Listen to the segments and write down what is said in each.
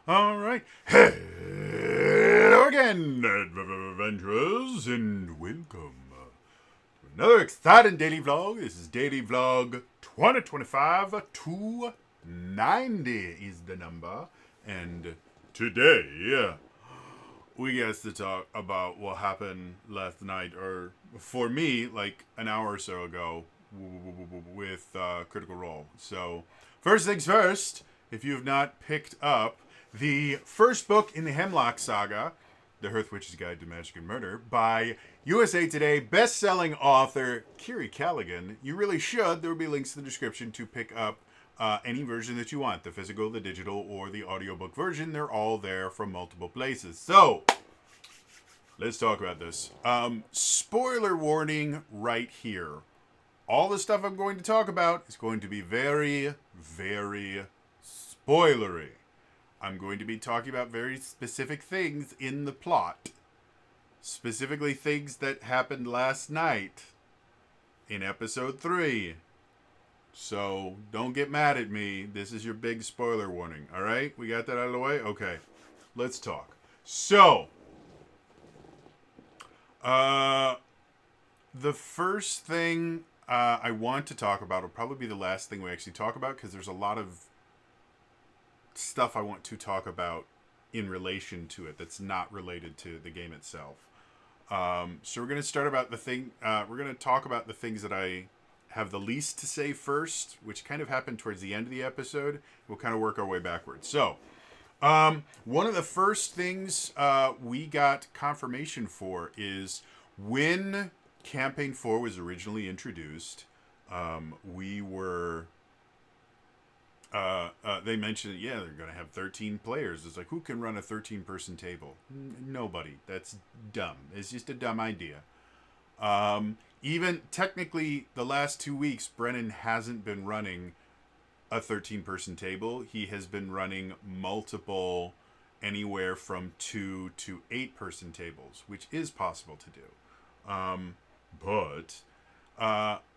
All right. Hello again, adventurers, and welcome to another exciting daily vlog. This is Daily Vlog 2025. 290 is the number. And today, we got to talk about what happened last night, or for me, like an hour or so ago, with Critical Role. So, first things first, if you have not picked up the first book in the Hemlock Saga, The Hearth Witch's Guide to Magic and Murder, by USA Today best-selling author Kiri Callaghan, you really should. There will be links in the description to pick up any version that you want, the physical, the digital, or the audiobook version. They're all there from multiple places. So, let's talk about this. Spoiler warning right here. All the stuff I'm going to talk about is going to be very, very spoilery. I'm going to be talking about very specific things in the plot. Specifically things that happened last night in episode 3. So don't get mad at me. This is your big spoiler warning. All right? We got that out of the way? Okay. Let's talk. So, the first thing I want to talk about will probably be the last thing we actually talk about, because there's a lot of stuff I want to talk about in relation to it that's not related to the game itself. So we're going to start about the thing. We're going to talk about the things that I have the least to say first, which kind of happened towards the end of the episode. We'll kind of work our way backwards. So, one of the first things we got confirmation for is when Campaign 4 was originally introduced, we were... they mentioned, yeah, they're going to have 13 players. It's like, who can run a 13-person table? Nobody. That's dumb. It's just a dumb idea. Even technically, the last 2 weeks, Brennan hasn't been running a 13-person table. He has been running multiple, anywhere from 2 to 8-person tables, which is possible to do. But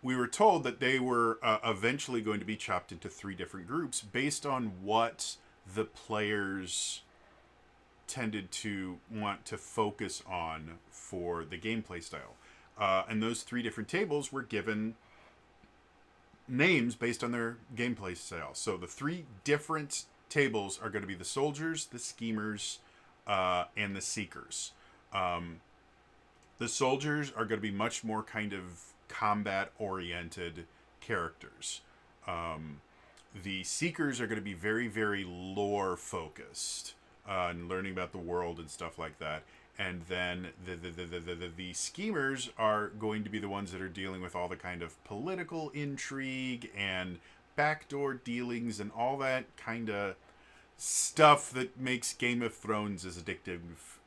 we were told that they were eventually going to be chopped into 3 different groups based on what the players tended to want to focus on for the gameplay style. And those 3 different tables were given names based on their gameplay style. So the 3 different tables are going to be the soldiers, the schemers, and the seekers. The soldiers are going to be much more kind of combat-oriented characters. The seekers are going to be very, very lore-focused and learning about the world and stuff like that. And then the schemers are going to be the ones that are dealing with all the kind of political intrigue and backdoor dealings and all that kind of stuff that makes Game of Thrones as addictive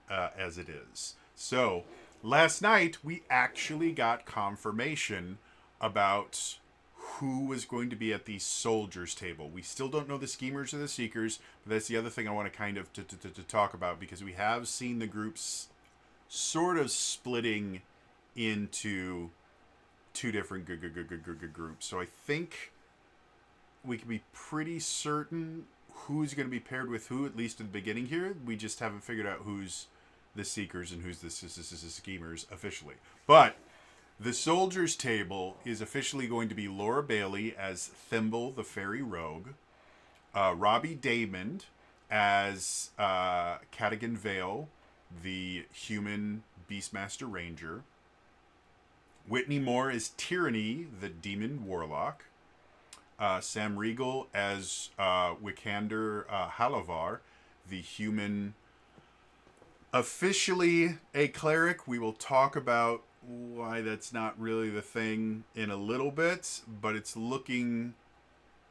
as it is. So, last night, we actually got confirmation about who was going to be at the soldiers table. We still don't know the schemers or the seekers, but that's the other thing I want to kind of to talk about, because we have seen the groups sort of splitting into 2 different groups. So I think we can be pretty certain who's going to be paired with who, at least in the beginning here. We just haven't figured out who's the seekers and who's the schemers officially. But the soldiers table is officially going to be Laura Bailey as Thimble the Fairy Rogue, Robbie Damon as Cadigan Vale, the human Beastmaster Ranger, Whitney Moore as Tyranny the Demon Warlock, Sam Riegel as Wikander Halavar, the human, officially a cleric. We will talk about why that's not really the thing in a little bit, but it's looking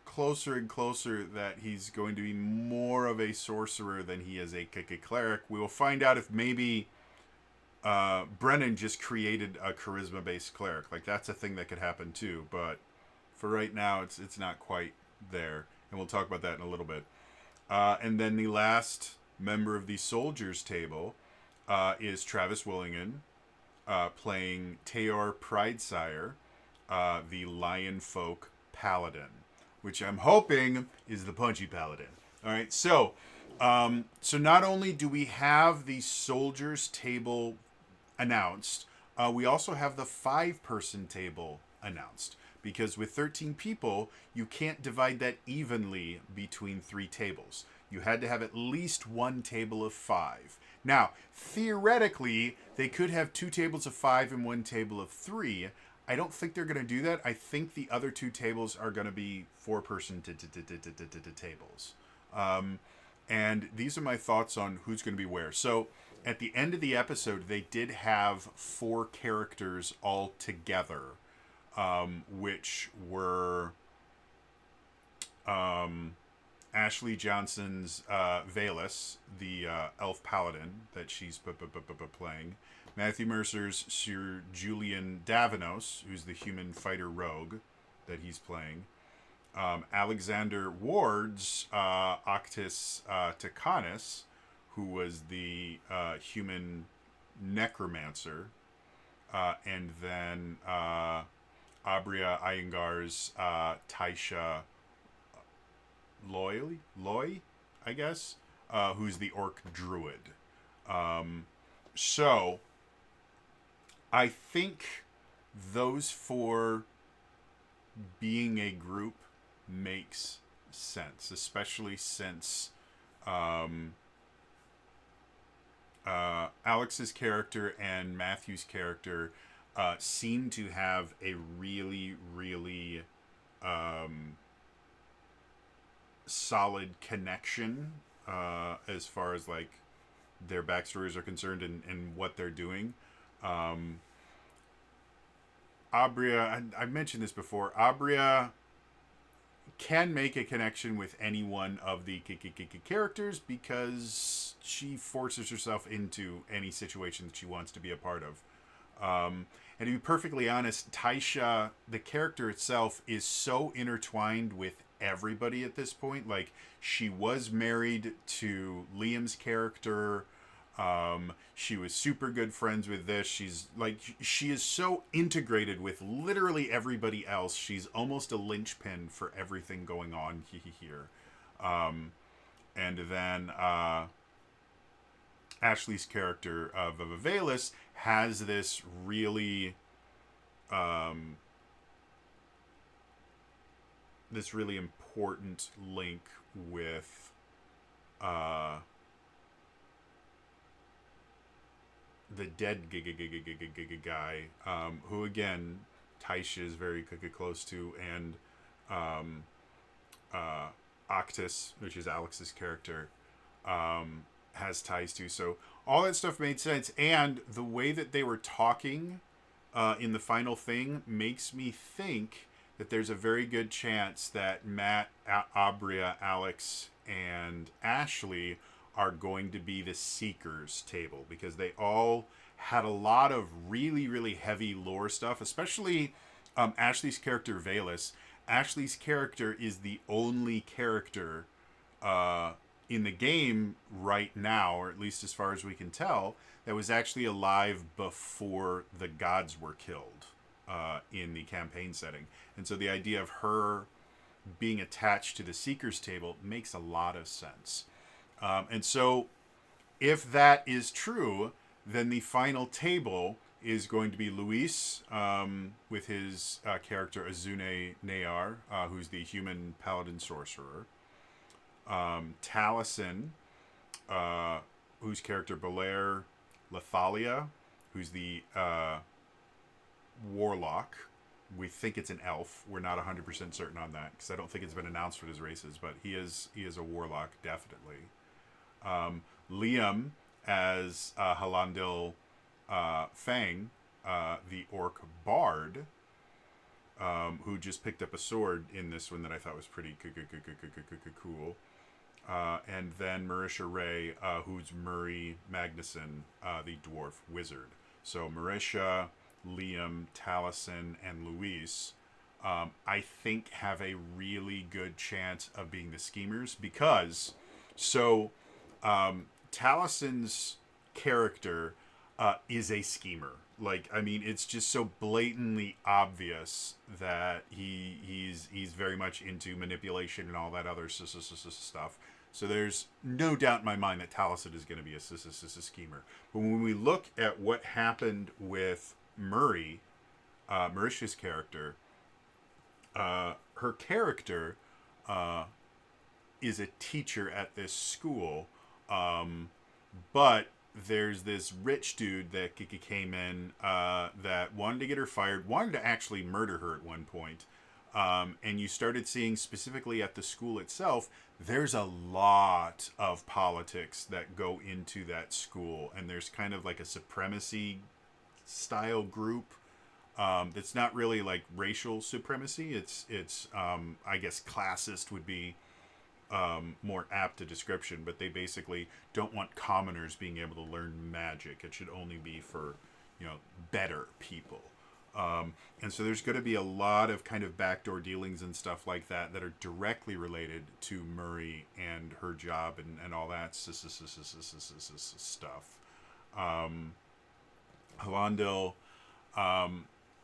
closer and closer that he's going to be more of a sorcerer than he is a cleric. We will find out if maybe Brennan just created a charisma-based cleric. Like, that's a thing that could happen too, but for right now, it's not quite there, and we'll talk about that in a little bit. And then the last member of the soldiers table is Travis Willingham, playing Teor Pridesire, the Lion Folk Paladin, which I'm hoping is the punchy paladin. All right, so So not only do we have the soldiers table announced, we also have the 5-person table announced. Because with 13 people, you can't divide that evenly between 3 tables. You had to have at least one table of 5. Now, theoretically, they could have 2 tables of 5 and 1 table of 3. I don't think they're going to do that. I think the other 2 tables are going to be 4-person tables. And these are my thoughts on who's going to be where. So at the end of the episode, they did have 4 characters all together, which were Ashley Johnson's Valus, the elf paladin that she's playing. Matthew Mercer's Sir Julian Davinos, who's the human fighter rogue that he's playing. Alexander Ward's Octis Takanis, who was the human necromancer. And then Abria Iyengar's Taisha Loy, I guess, who's the orc druid. So I think those 4 being a group makes sense, especially since Alex's character and Matthew's character seem to have a really, really solid connection as far as like their backstories are concerned and what they're doing. Abria, I've mentioned this before, Abria can make a connection with any one of the characters because she forces herself into any situation that she wants to be a part of. And to be perfectly honest, Taisha, the character itself, is so intertwined with everybody at this point. Like, she was married to Liam's character. She was super good friends with this. She is so integrated with literally everybody else. She's almost a linchpin for everything going on here. And then Ashley's character of Valus has this really important link with the dead guy, who again Taisha is very close to, and Octis, which is Alex's character, has ties to. So all that stuff made sense, and the way that they were talking in the final thing makes me think that there's a very good chance that Matt, Abria, Alex, and Ashley are going to be the Seekers table, because they all had a lot of really, really heavy lore stuff, especially Ashley's character, Valus. Ashley's character is the only character in the game right now, or at least as far as we can tell, that was actually alive before the gods were killed in the campaign setting. And so the idea of her being attached to the Seekers table makes a lot of sense. And so if that is true, then the final table is going to be Luis with his character Azune Nayar, who's the human paladin sorcerer. Taliesin, whose character Belair Lethalia, who's the warlock. We think it's an elf. We're not 100% certain on that, because I don't think it's been announced what his race is, but he is a warlock, definitely. Liam as Halandil Fang, the orc bard, who just picked up a sword in this one that I thought was pretty cool. And then Marisha Ray, who's Murray Magnuson, the dwarf wizard. So Marisha, Liam, Taliesin, and Luis, I think have a really good chance of being the schemers, because Taliesin's character is a schemer. Like, I mean, it's just so blatantly obvious that he's very much into manipulation and all that other stuff. So there's no doubt in my mind that Taliesin is going to be a schemer. But when we look at what happened with Murray, Marisha's character, her character is a teacher at this school, but there's this rich dude that came in that wanted to get her fired, wanted to actually murder her at one point. And you started seeing specifically at the school itself, there's a lot of politics that go into that school. And there's kind of like a supremacy style group that's not really like racial supremacy. It's I guess classist would be more apt a description, but they basically don't want commoners being able to learn magic. It should only be for, better people. And so there's going to be a lot of kind of backdoor dealings and stuff like that that are directly related to Murray and her job and all that stuff. Halandil,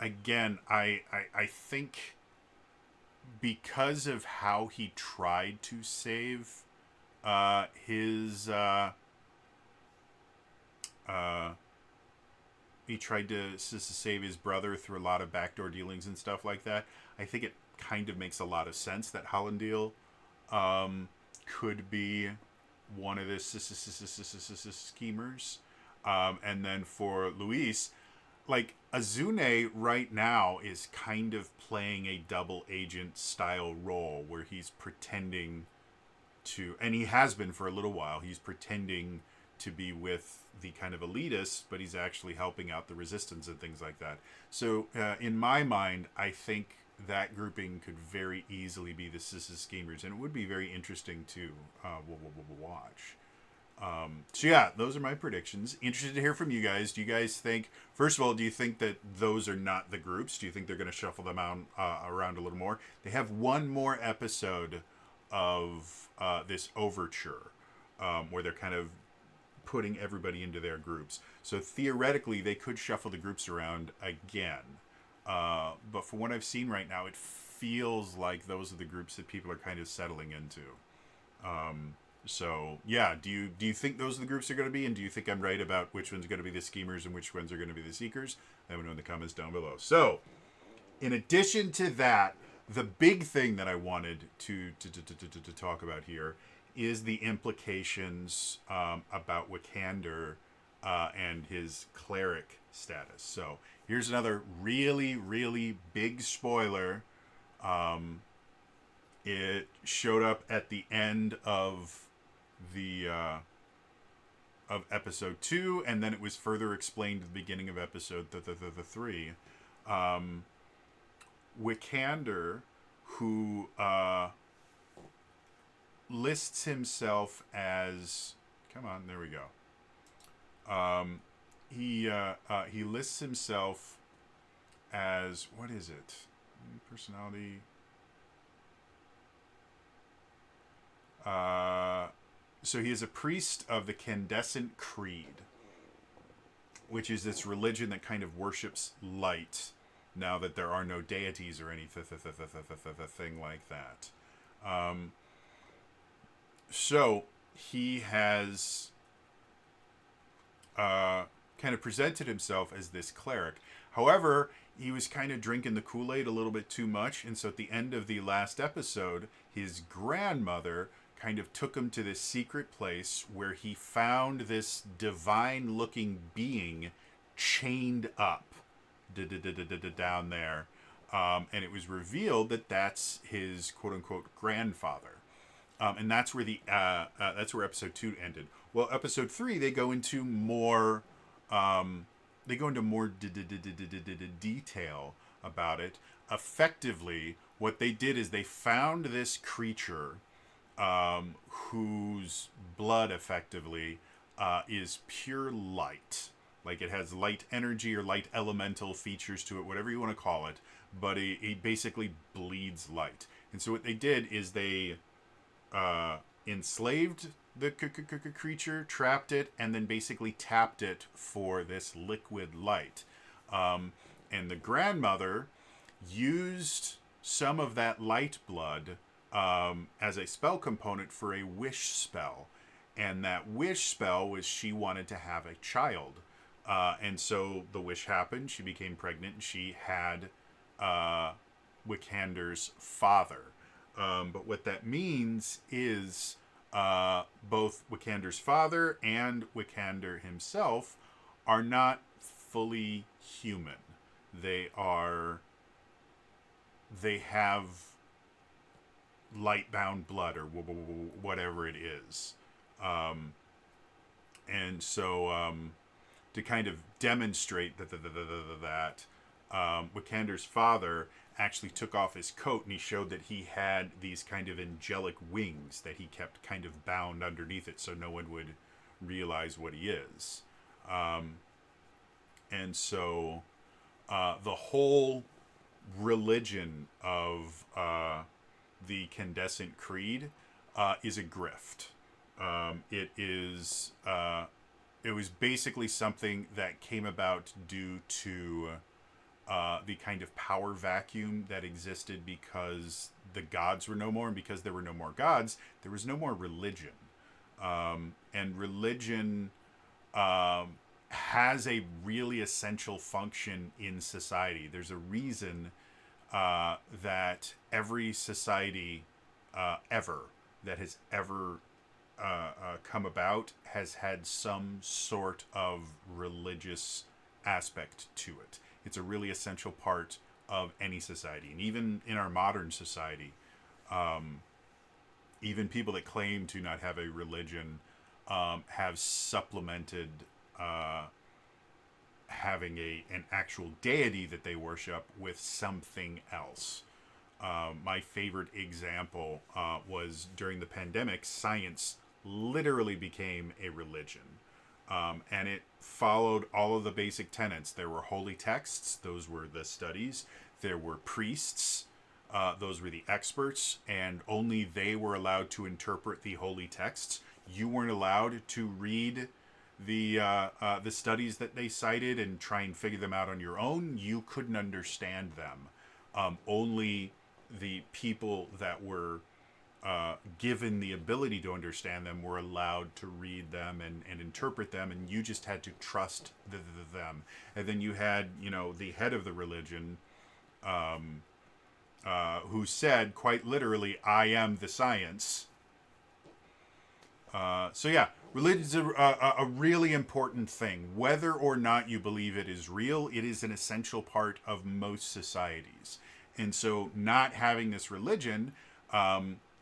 again, I think because of how he tried to save he tried to save his brother through a lot of backdoor dealings and stuff like that. I think it kind of makes a lot of sense that Halandil could be one of the schemers. And then for Luis, like Azune right now is kind of playing a double agent style role where he's pretending to, and he has been for a little while, he's pretending to be with the kind of elitists, but he's actually helping out the resistance and things like that. So in my mind, I think that grouping could very easily be the schemers, and it would be very interesting to watch. So yeah, those are my predictions. Interested to hear from you guys. Do you guys think, first of all, do you think that those are not the groups? Do you think they're going to shuffle them out around a little more? They have one more episode of this overture where they're kind of putting everybody into their groups. So theoretically, they could shuffle the groups around again. But from what I've seen right now, it feels like those are the groups that people are kind of settling into. So yeah, do you think those are the groups they're going to be, and do you think I'm right about which one's going to be the schemers and which ones are going to be the seekers? Let me know in the comments down below. So, in addition to that, the big thing that I wanted to talk about here is the implications about Wikander and his cleric status. So here's another really, really big spoiler. It showed up at the end of the of episode 2, and then it was further explained at the beginning of episode 3. Wikander, who lists himself as, come on, there we go. He lists himself as, what is it? Personality. So he is a priest of the Candescent Creed, which is this religion that kind of worships light, now that there are no deities or anything like that. So he has kind of presented himself as this cleric. However, he was kind of drinking the Kool-Aid a little bit too much, and so at the end of the last episode, his grandmother kind of took him to this secret place where he found this divine-looking being chained up down there. And it was revealed that that's his quote-unquote grandfather. And that's where where episode 2 ended. Well, episode 3, they go into more detail about it. Effectively, what they did is they found this creature whose blood effectively is pure light. Like, it has light energy or light elemental features to it, whatever you want to call it. But it basically bleeds light. And so what they did is they enslaved the creature, trapped it, and then basically tapped it for this liquid light. And the grandmother used some of that light blood as a spell component for a wish spell. And that wish spell was she wanted to have a child. And so the wish happened. She became pregnant. And she had Wikander's father. But what that means is both Wikander's father and Wikander himself are not fully human. They have light-bound blood or whatever it is. And so to kind of demonstrate that Wikander's father actually took off his coat and he showed that he had these kind of angelic wings that he kept kind of bound underneath it so no one would realize what he is. And so the whole religion of the Candescent Creed is a grift. It was basically something that came about due to the kind of power vacuum that existed because the gods were no more, and because there were no more gods, there was no more religion. And religion has a really essential function in society. There's a reason that every society ever that has ever come about has had some sort of religious aspect to it. It's a really essential part of any society. And even in our modern society, even people that claim to not have a religion have supplemented having an actual deity that they worship with something else. My favorite example was during the pandemic, science literally became a religion. And it followed all of the basic tenets. There were holy texts, those were the studies. There were priests, those were the experts, and only they were allowed to interpret the holy texts. You weren't allowed to read the studies that they cited and try and figure them out on your own. You couldn't understand them. Only the people that were given the ability to understand them were allowed to read them and interpret them, and you just had to trust them. And then you had, the head of the religion who said quite literally, "I am the science." So yeah, religion is a really important thing. Whether or not you believe it is real, it is an essential part of most societies. And so not having this religion,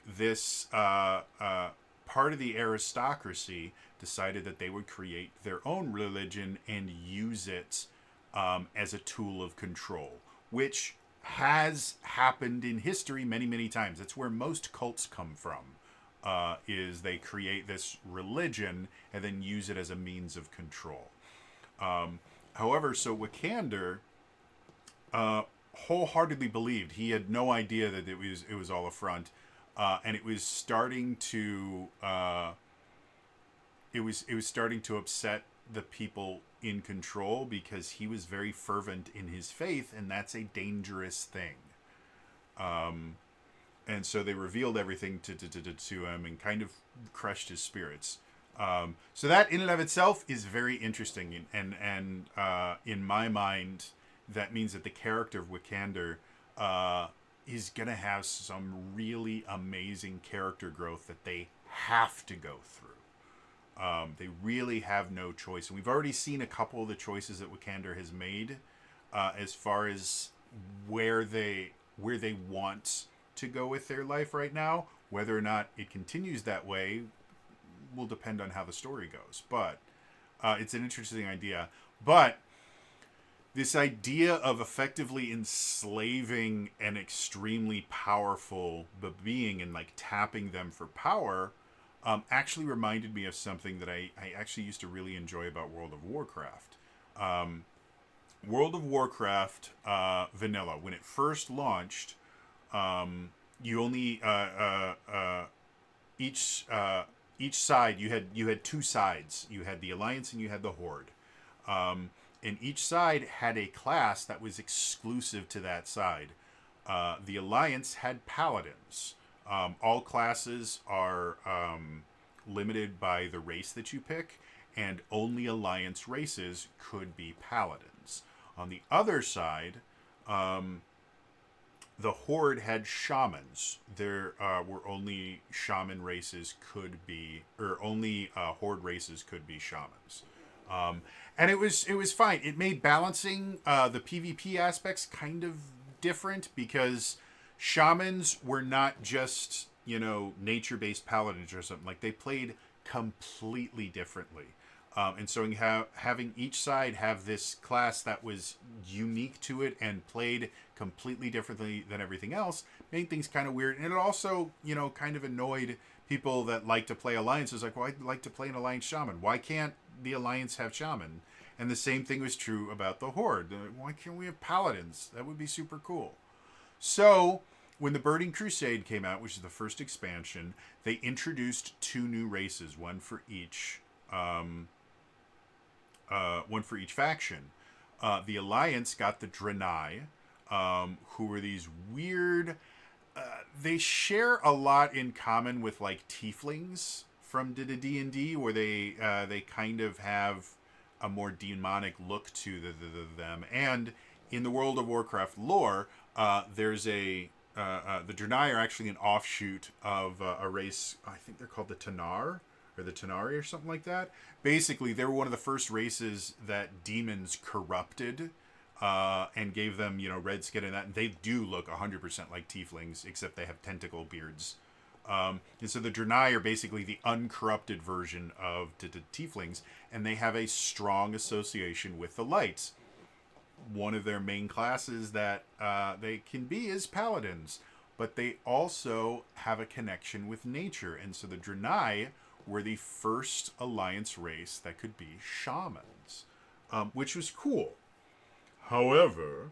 this part of the aristocracy decided that they would create their own religion and use it as a tool of control, which has happened in history many, many times. That's where most cults come from. Is they create this religion and then use it as a means of control. However, so Wikander wholeheartedly believed. He had no idea that it was all a front, and it was starting to it was starting to upset the people in control because he was very fervent in his faith, and that's a dangerous thing. And so they revealed everything to him and kind of crushed his spirits. So that in and of itself is very interesting. And in my mind, that means that the character of Wikander is going to have some really amazing character growth that they have to go through. They really have no choice. And we've already seen a couple of the choices that Wikander has made as far as where they want to go with their life right now. Whether or not it continues that way will depend on how the story goes. But it's an interesting idea. But this idea of effectively enslaving an extremely powerful being and like tapping them for power actually reminded me of something that I actually used to really enjoy about World of Warcraft. World of Warcraft vanilla, when it first launched, you only each side you had two sides. You had the Alliance and you had the Horde. And each side had a class that was exclusive to that side. The Alliance had Paladins. All classes are limited by the race that you pick, and only Alliance races could be paladins. On the other side, the Horde had shamans. There were only shaman races could be, or only Horde races could be shamans. And it was fine. It made balancing the PvP aspects kind of different because shamans were not just nature-based paladins or something. Like they played completely differently. And so having each side have this class that was unique to it and played completely differently than everything else made things kind of weird. And it also, kind of annoyed people that like to play alliances. Like, well, I'd like to play an alliance shaman. Why can't the alliance have shaman? And the same thing was true about the Horde. Why can't we have paladins? That would be super cool. So when the Burning Crusade came out, which is the first expansion, they introduced two new races, one for each faction. The Alliance got the Draenei, who were these weird. They share a lot in common with like Tieflings from D&D, where they kind of have a more demonic look to them. And in the World of Warcraft lore, there's the Draenei are actually an offshoot of a race. I think they're called the Tanar or the Tanari or something like that. Basically, they were one of the first races that demons corrupted and gave them, red skin and that. And they do look 100% like tieflings, except they have tentacle beards. And so the Draenei are basically the uncorrupted version of the tieflings, and they have a strong association with the lights. One of their main classes that they can be is paladins, but they also have a connection with nature. And so the Draenei were the first alliance race that could be shamans, which was cool. However,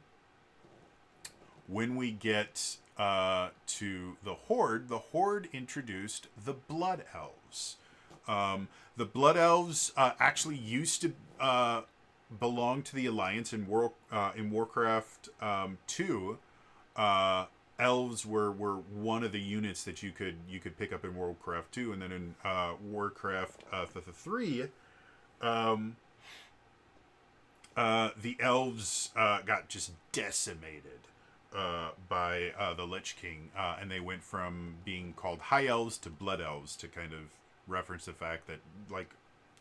when we get to the Horde introduced the Blood Elves. The Blood Elves actually used to belong to the Alliance in Warcraft 2. Elves were one of the units that you could pick up in Warcraft 2, and then in Warcraft 3, the elves got just decimated by the Lich King, and they went from being called High Elves to Blood Elves to kind of reference the fact that like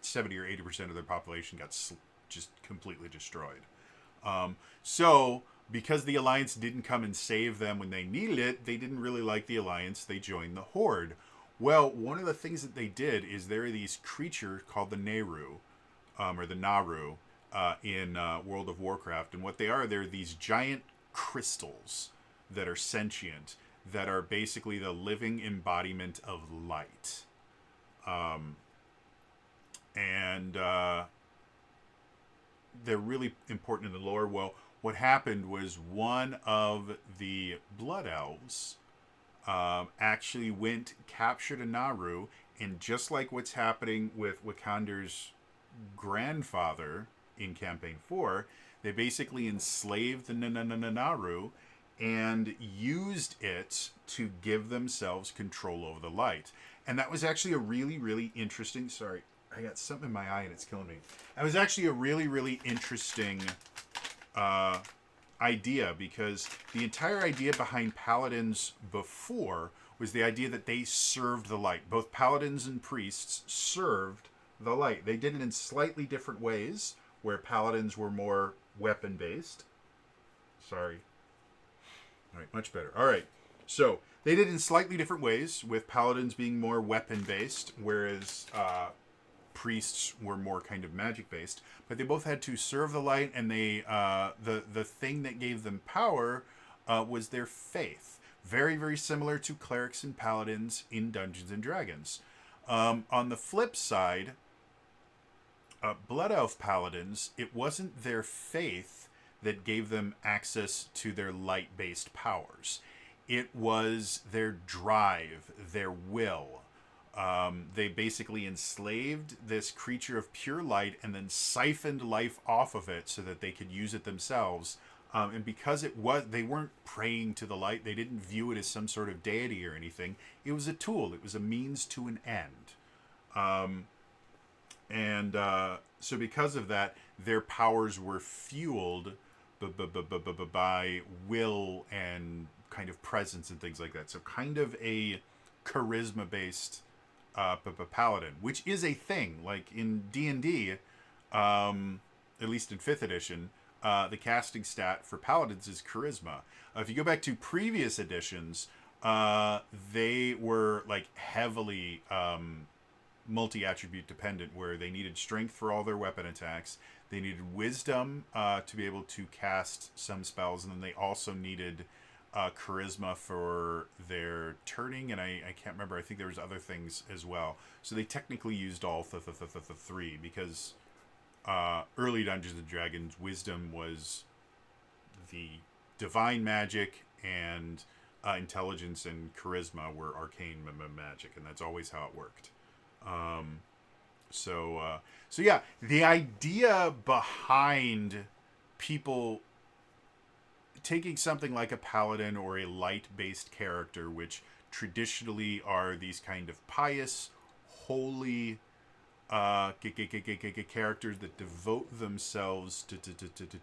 70 or 80% of their population got just completely destroyed. So because the Alliance didn't come and save them when they needed it, they didn't really like the Alliance. They joined the Horde. Well, one of the things that they did is there are these creatures called the Nehru, or the Naru, in World of Warcraft. And what they are, they're these giant crystals that are sentient, that are basically the living embodiment of light. And they're really important in the lore. Well, what happened was one of the Blood Elves actually captured a Naru, and just like what's happening with Wikander's grandfather in Campaign 4, they basically enslaved the Naru and used it to give themselves control over the light. And that was actually a really, really interesting... Sorry, I got something in my eye and it's killing me. That was actually a really, really interesting idea, because the entire idea behind paladins before was the idea that they served the light. Both paladins and priests served the light. They did it in slightly different ways, where paladins were more weapon-based. Sorry. All right, much better. All right. So they did it in slightly different ways, with paladins being more weapon-based, whereas priests were more kind of magic-based. But they both had to serve the light, and they the thing that gave them power was their faith. Very, very similar to clerics and paladins in Dungeons and Dragons. On the flip side, Blood Elf paladins, it wasn't their faith that gave them access to their light-based powers. It was their drive, their will. They basically enslaved this creature of pure light and then siphoned life off of it so that they could use it themselves. And because they weren't praying to the light, they didn't view it as some sort of deity or anything. It was a tool. It was a means to an end. So because of that, their powers were fueled by will and kind of presence and things like that. So kind of a charisma based paladin, which is a thing. Like in D&D, at least in 5th edition, the casting stat for paladins is charisma. If you go back to previous editions, they were like heavily multi-attribute dependent, where they needed strength for all their weapon attacks, they needed wisdom to be able to cast some spells, and then they also needed charisma for their turning, and I can't remember, I think there was other things as well. So they technically used all three, because early Dungeons and Dragons, wisdom was the divine magic, and intelligence and charisma were arcane magic, and that's always how it worked. So yeah, the idea behind people taking something like a paladin or a light-based character, which traditionally are these kind of pious, holy characters that devote themselves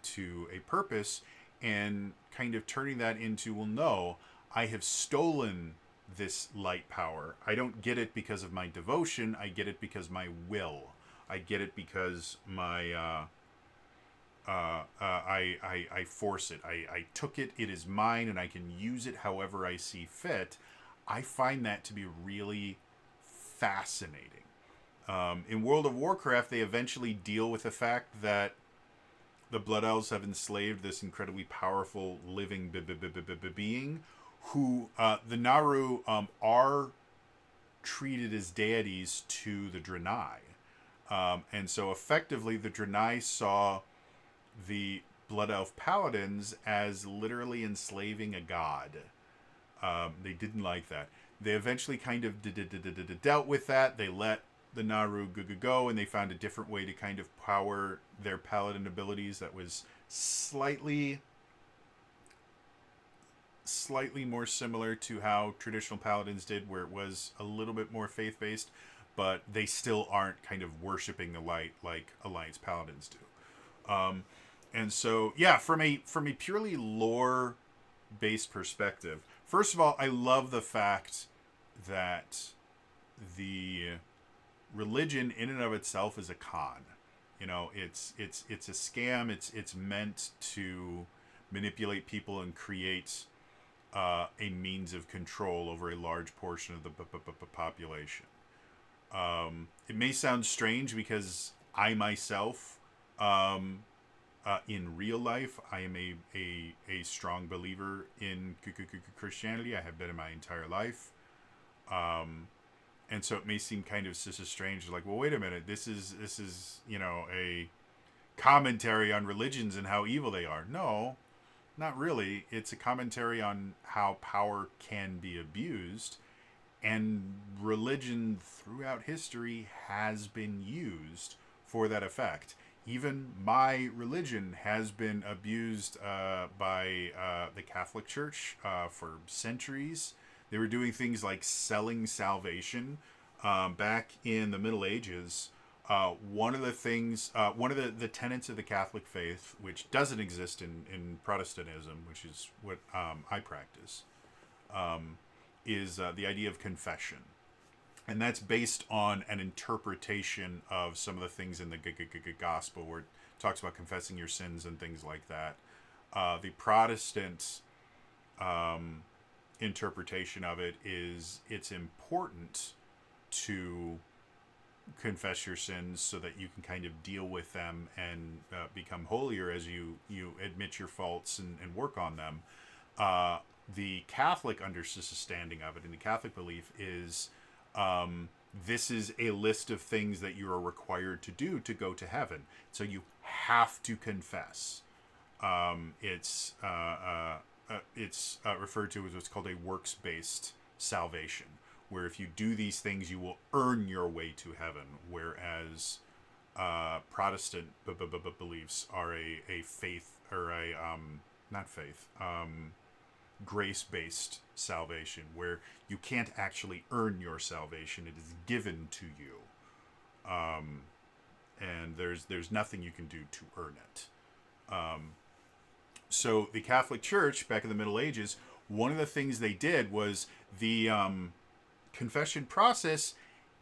to a purpose, and kind of turning that into, well, no, I have stolen this light power. I don't get it because of my devotion. I get it because my will. I get it because my I force it. I took it. It is mine, and I can use it however I see fit. I find that to be really fascinating. In World of Warcraft, they eventually deal with the fact that the Blood Elves have enslaved this incredibly powerful living being, who the Naru are treated as deities to the Draenei. And so effectively the Draenei saw the Blood Elf Paladins as literally enslaving a god. They didn't like that. They eventually kind of dealt with that. They let the Naru go, and they found a different way to kind of power their paladin abilities that was slightly more similar to how traditional paladins did, where it was a little bit more faith-based, but they still aren't kind of worshiping the light like Alliance paladins do. And so, yeah, from a purely lore-based perspective, first of all, I love the fact that the religion in and of itself is a con. You know, it's a scam. It's meant to manipulate people and create a means of control over a large portion of the population. It may sound strange because I myself, in real life, I am a strong believer in Christianity. I have been in my entire life. And so it may seem kind of strange, like, well, wait a minute, this is a commentary on religions and how evil they are. No, not really. It's a commentary on how power can be abused, and religion throughout history has been used for that effect. Even my religion has been abused by the Catholic Church for centuries. They were doing things like selling salvation back in the Middle Ages. One of the tenets of the Catholic faith, which doesn't exist in Protestantism, which is what I practice, is the idea of confession. And that's based on an interpretation of some of the things in the gospel, where it talks about confessing your sins and things like that. The Protestant interpretation of it is it's important to confess your sins so that you can kind of deal with them and become holier as you admit your faults and work on them. The Catholic understanding of it, and the Catholic belief is this is a list of things that you are required to do to go to heaven. So you have to confess. It's referred to as what's called a works-based salvation, where if you do these things, you will earn your way to heaven, whereas Protestant beliefs are a faith or a not faith, grace-based salvation, where you can't actually earn your salvation; it is given to you, and there's nothing you can do to earn it. So the Catholic Church back in the Middle Ages, one of the things they did was the confession process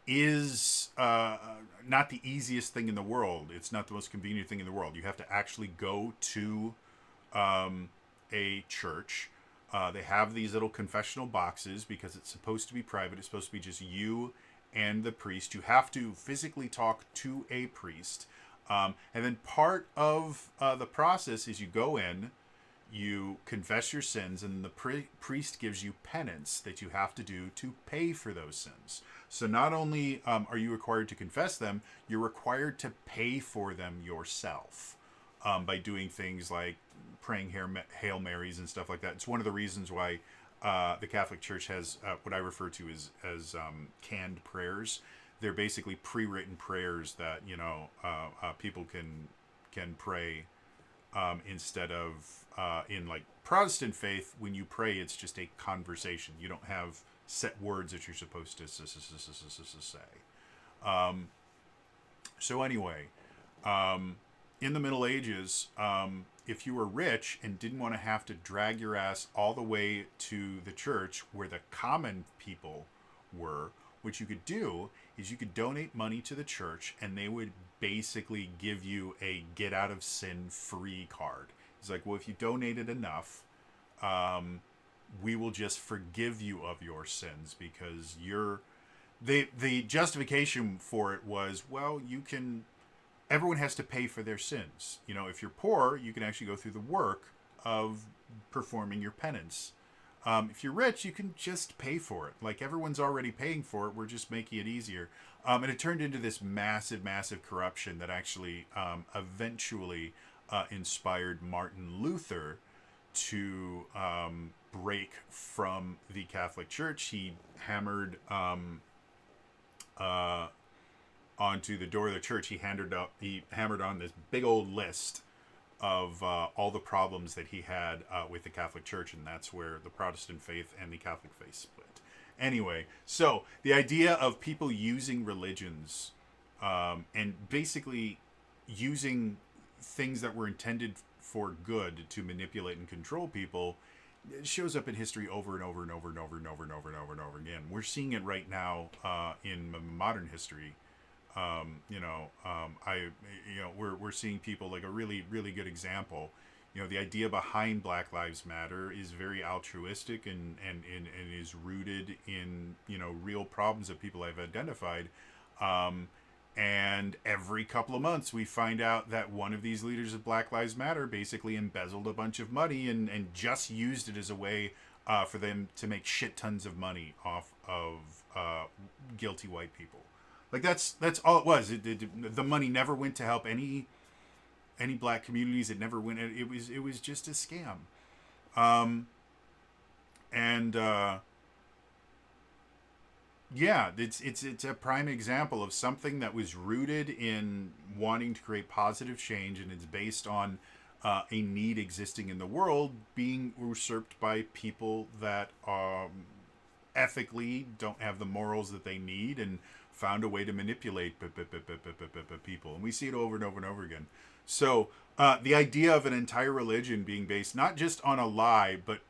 is not the easiest thing in the world. It's not the most convenient thing in the world. You have to actually go to a church. They have these little confessional boxes because it's supposed to be private. It's supposed to be just you and the priest. You have to physically talk to a priest. And then part of the process is you go in, you confess your sins, and the priest gives you penance that you have to do to pay for those sins. So not only are you required to confess them, you're required to pay for them yourself by doing things like praying Hail Marys and stuff like that. It's one of the reasons why the Catholic Church has what I refer to as canned prayers. They're basically pre-written prayers that people can pray instead of in like Protestant faith. When you pray, it's just a conversation. You don't have set words that you're supposed to say. So anyway, in the Middle Ages, if you were rich and didn't want to have to drag your ass all the way to the church where the common people were, what you could do is you could donate money to the church, and they would basically give you a get out of sin free card. It's like, well, if you donated enough, we will just forgive you of your sins because the justification for it was, well, everyone has to pay for their sins. If you're poor, you can actually go through the work of performing your penance. If you're rich, you can just pay for it. Like, everyone's already paying for it. We're just making it easier. And it turned into this massive, massive corruption that actually eventually inspired Martin Luther to break from the Catholic Church. He hammered onto the door of the church. He hammered on this big old list of all the problems that he had with the Catholic Church, and that's where the Protestant faith and the Catholic faith split. Anyway, so the idea of people using religions and basically using things that were intended for good to manipulate and control people shows up in history over and over and over and over and over and over and over and over again. We're seeing it right now in modern history. We're seeing people, like a really, really good example. The idea behind Black Lives Matter is very altruistic and is rooted in, real problems that people have identified. And every couple of months we find out that one of these leaders of Black Lives Matter basically embezzled a bunch of money and just used it as a way for them to make shit tons of money off of guilty white people. Like, that's all it was. The money never went to help any black communities. It never went. It was just a scam. It's a prime example of something that was rooted in wanting to create positive change, and it's based on a need existing in the world being usurped by people that ethically don't have the morals that they need and found a way to manipulate people. And we see it over and over and over again. So the idea of an entire religion being based not just on a lie, but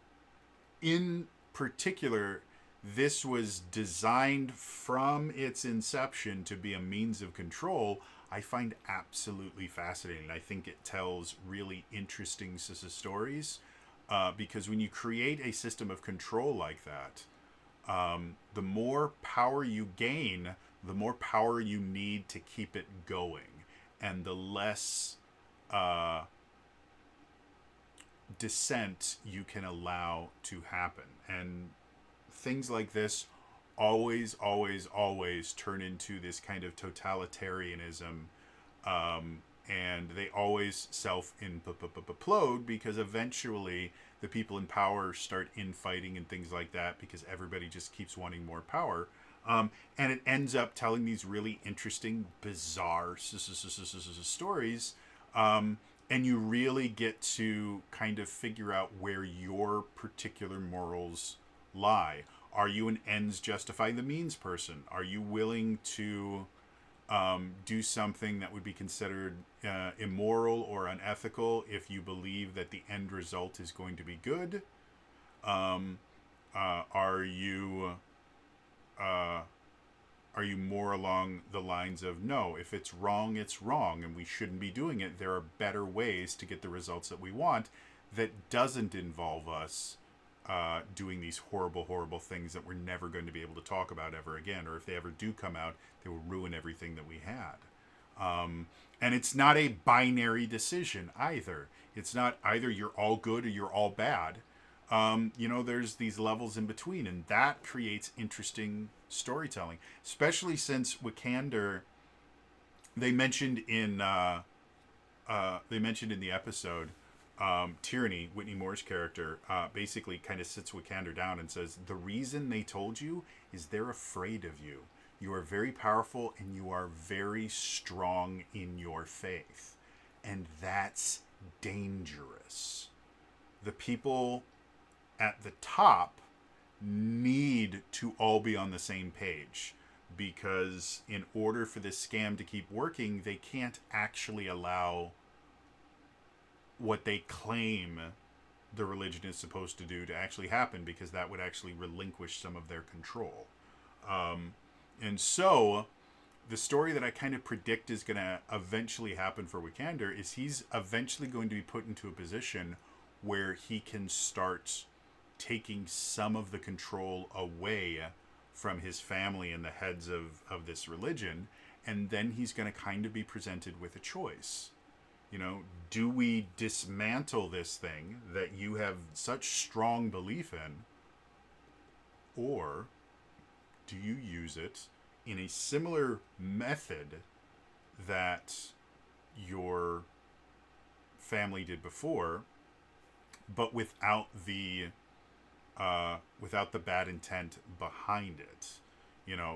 in particular, this was designed from its inception to be a means of control, I find absolutely fascinating. I think it tells really interesting stories because when you create a system of control like that, the more power you gain, the more power you need to keep it going, and the less dissent you can allow to happen. And things like this always turn into this kind of totalitarianism, and they always self-implode because eventually the people in power start infighting and things like that because everybody just keeps wanting more power. And it ends up telling these really interesting, bizarre stories. and you really get to kind of figure out where your particular morals lie. Are you an ends justify the means person? Are you willing to do something that would be considered immoral or unethical if you believe that the end result is going to be good? Um, are you are you more along the lines of, no, if it's wrong, it's wrong, and we shouldn't be doing it? There are better ways to get the results that we want that doesn't involve us doing these horrible, horrible things that we're never going to be able to talk about ever again. Or if they ever do come out, they will ruin everything that we had. And it's not a binary decision either. It's not either you're all good or you're all bad. There's these levels in between, and that creates interesting storytelling, especially since Wikander, they mentioned in the episode, Tyranny, Whitney Moore's character, basically kind of sits Wikander down and says, the reason they told you is they're afraid of you. You are very powerful and you are very strong in your faith. And that's dangerous. The people at the top need to all be on the same page, because in order for this scam to keep working, they can't actually allow what they claim the religion is supposed to do to actually happen, because that would actually relinquish some of their control. And so the story that I kind of predict is going to eventually happen for Wikander is he's eventually going to be put into a position where he can start taking some of the control away from his family and the heads of this religion. And then he's going to kind of be presented with a choice. Do we dismantle this thing that you have such strong belief in, or do you use it in a similar method that your family did before, but without the bad intent behind it?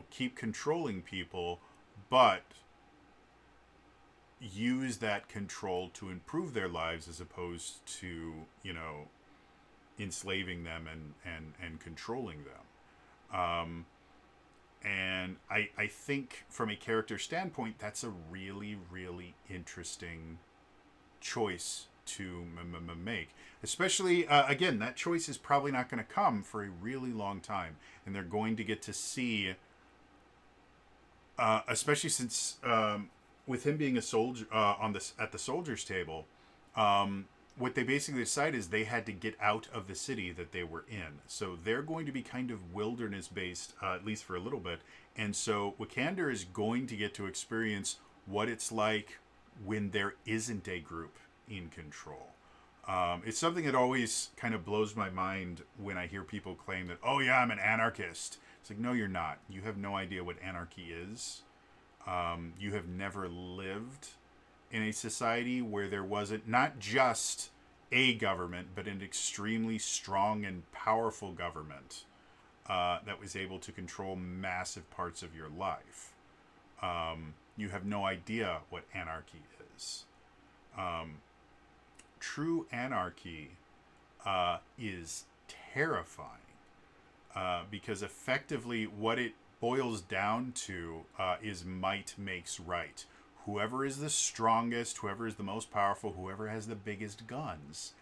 Keep controlling people, but use that control to improve their lives as opposed to, enslaving them and controlling them. And I think from a character standpoint, that's a really, really interesting choice to make. Especially, again, that choice is probably not going to come for a really long time. And they're going to get to see, especially since with him being a soldier at the soldiers' table, what they basically decided is they had to get out of the city that they were in. So they're going to be kind of wilderness-based, at least for a little bit. And so Wikander is going to get to experience what it's like when there isn't a group in control. It's something that always kind of blows my mind when I hear people claim that, oh yeah, I'm an anarchist. It's like, no, you're not. You have no idea what anarchy is. You have never lived in a society where there wasn't not just a government, but an extremely strong and powerful government that was able to control massive parts of your life. You have no idea what anarchy is. True anarchy is terrifying, because effectively what it boils down to is might makes right. Whoever is the strongest, whoever is the most powerful, whoever has the biggest guns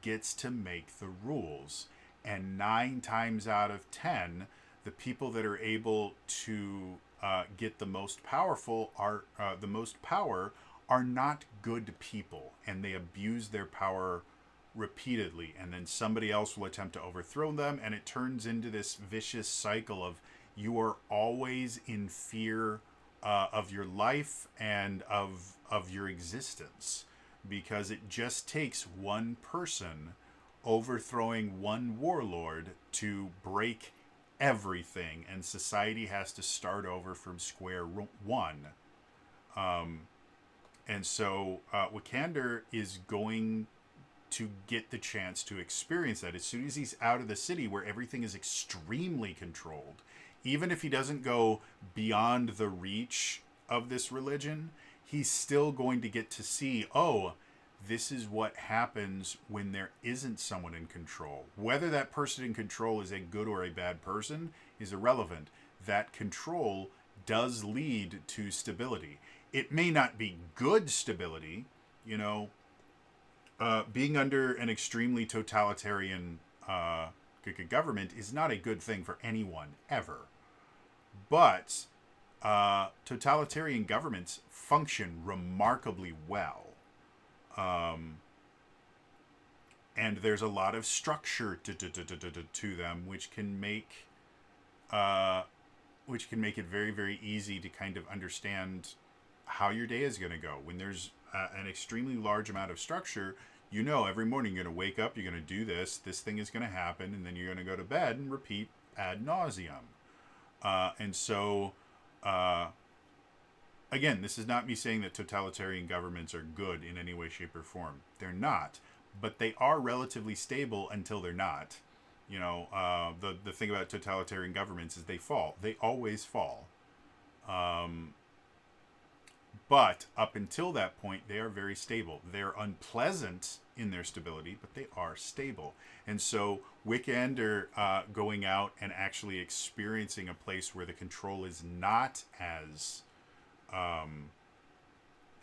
gets to make the rules. And 9 times out of 10, the people that are able to get the most powerful the most power are not good people, and they abuse their power repeatedly, and then somebody else will attempt to overthrow them, and it turns into this vicious cycle of you are always in fear of your life and of your existence, because it just takes one person overthrowing one warlord to break everything, and society has to start over from square one. And so Wikander is going to get the chance to experience that as soon as he's out of the city where everything is extremely controlled. Even if he doesn't go beyond the reach of this religion, he's still going to get to see, oh, this is what happens when there isn't someone in control. Whether that person in control is a good or a bad person is irrelevant. That control does lead to stability. It may not be good stability, you know. Being under an extremely totalitarian government is not a good thing for anyone ever. But totalitarian governments function remarkably well. And there's a lot of structure to them, which can make it very, very easy to kind of understand how your day is going to go. When there's an extremely large amount of structure, you know every morning you're going to wake up, you're going to do this thing is going to happen, and then you're going to go to bed and repeat ad nauseum. And so, again, this is not me saying that totalitarian governments are good in any way, shape, or form. They're not. But they are relatively stable until they're not. You know, the thing about totalitarian governments is they fall. They always fall. But up until that point, they are very stable. They're unpleasant in their stability, but they are stable. And so Wickander going out and actually experiencing a place where the control is not as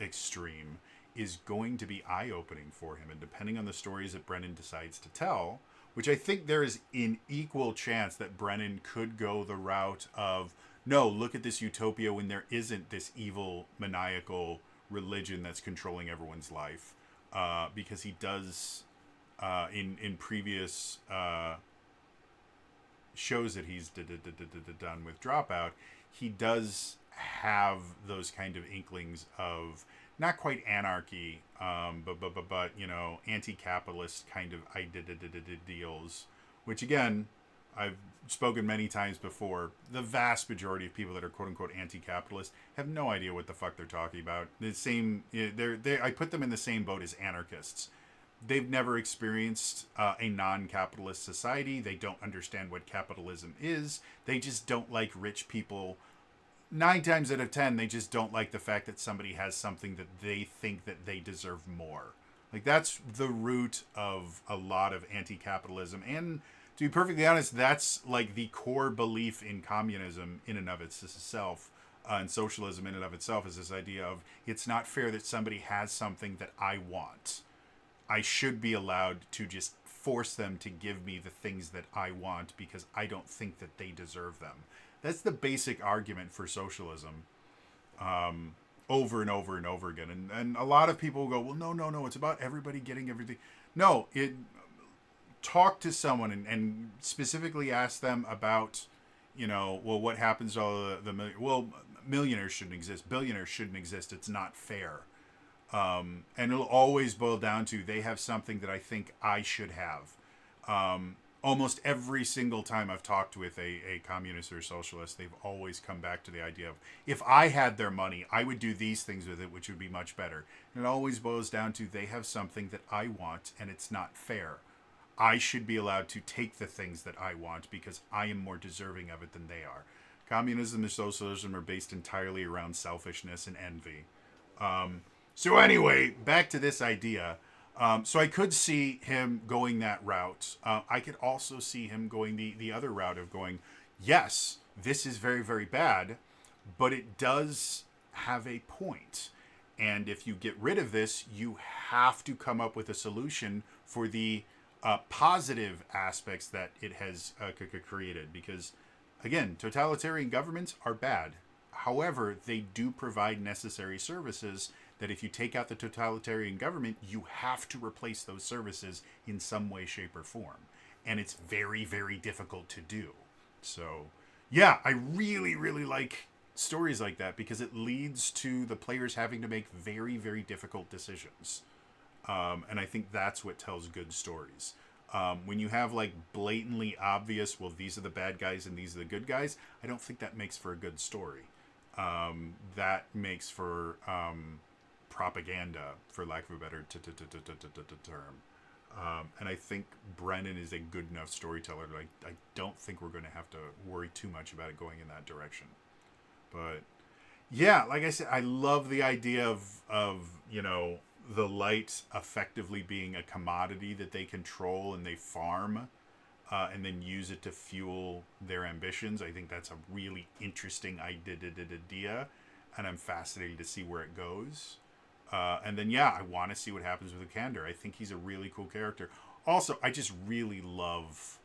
extreme is going to be eye-opening for him. And depending on the stories that Brennan decides to tell, which I think there is an equal chance that Brennan could go the route of, no, look at this utopia when there isn't this evil, maniacal religion that's controlling everyone's life. Because he does, in previous shows that he's done with Dropout, he does have those kind of inklings of not quite anarchy, but you know, anti-capitalist kind of ideals, which again, I've spoken many times before. The vast majority of people that are quote unquote anti-capitalist have no idea what the fuck they're talking about. The same, I put them in the same boat as anarchists. They've never experienced a non-capitalist society. They don't understand what capitalism is. They just don't like rich people. 9 times out of 10, they just don't like the fact that somebody has something that they think that they deserve more. Like, that's the root of a lot of anti-capitalism. And to be perfectly honest, that's like the core belief in communism in and of itself, and socialism in and of itself, is this idea of it's not fair that somebody has something that I want. I should be allowed to just force them to give me the things that I want because I don't think that they deserve them. That's the basic argument for socialism, over and over and over again. And a lot of people go, well, no, it's about everybody getting everything. No, talk to someone and specifically ask them about, you know, well, what happens to all millionaires shouldn't exist. Billionaires shouldn't exist. It's not fair. And it'll always boil down to they have something that I think I should have. Almost every single time I've talked with a communist or socialist, they've always come back to the idea of, if I had their money, I would do these things with it, which would be much better. And it always boils down to they have something that I want, and it's not fair. I should be allowed to take the things that I want because I am more deserving of it than they are. Communism and socialism are based entirely around selfishness and envy. So anyway, back to this idea. So I could see him going that route. I could also see him going the other route of going, yes, this is very, very bad, but it does have a point. And if you get rid of this, you have to come up with a solution for the positive aspects that it has created. Because, again, totalitarian governments are bad. However, they do provide necessary services that if you take out the totalitarian government, you have to replace those services in some way, shape, or form. And it's very, very difficult to do. So, yeah, I really, really like stories like that because it leads to the players having to make very, very difficult decisions. And I think that's what tells good stories. When you have like blatantly obvious, well, these are the bad guys and these are the good guys, I don't think that makes for a good story. That makes for propaganda, for lack of a better term. And I think Brennan is a good enough storyteller that I don't think we're going to have to worry too much about it going in that direction. But yeah, like I said, I love the idea of you know, the light effectively being a commodity that they control and they farm, and then use it to fuel their ambitions. I think that's a really interesting idea, and I'm fascinated to see where it goes. And then, yeah, I want to see what happens with Vikander. I think he's a really cool character. Also, I just really love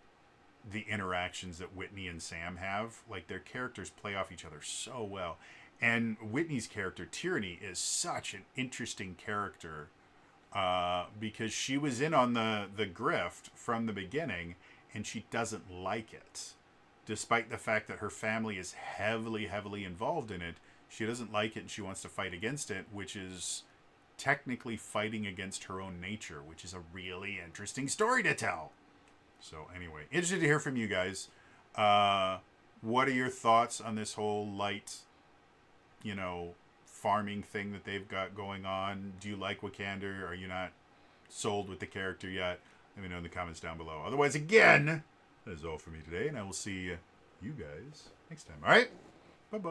the interactions that Whitney and Sam have. Like, their characters play off each other so well. And Whitney's character, Tyranny, is such an interesting character, because she was in on the grift from the beginning, and she doesn't like it. Despite the fact that her family is heavily, heavily involved in it, she doesn't like it and she wants to fight against it, which is technically fighting against her own nature, which is a really interesting story to tell. So anyway, interested to hear from you guys. What are your thoughts on this whole light, farming thing that they've got going on? Do you like Wikander? Are you not sold with the character yet? Let me know in the comments down below. Otherwise, again, that is all for me today, and I will see you guys next time. All right? Bye-bye.